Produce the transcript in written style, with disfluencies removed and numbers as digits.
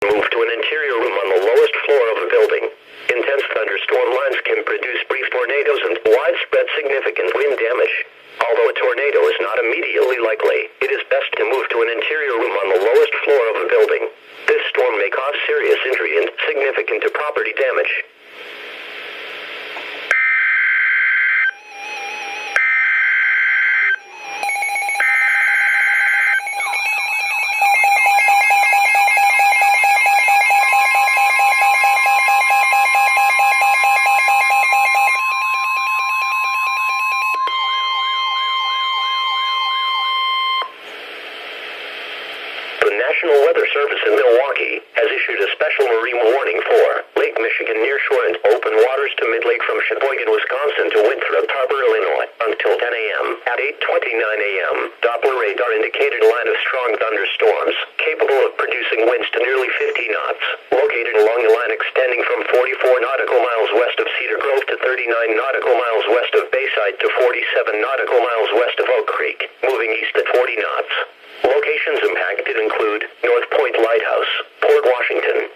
Move to an interior room on the lowest floor of a building. Intense thunderstorm lines can produce brief tornadoes and widespread significant wind damage. Although a tornado is not immediately likely, it is best to move to an interior room on the lowest floor of a building. This storm may cause serious injury and significant property damage. The National Weather Service in Milwaukee has issued a special marine warning for Lake Michigan nearshore and open waters to mid-lake from Sheboygan, Wisconsin to Winthrop Harbor, Illinois, until 10 a.m. At 8:29 a.m., Doppler radar indicated a line of strong thunderstorms, capable of producing winds to nearly 50 knots, located along the line extending from 44 nautical miles west of Cedar Grove to 39 nautical miles west of Bayside to 47 nautical miles west of Oak Creek, moving east at 40 knots. Locations impacted include North Point Lighthouse, Port Washington,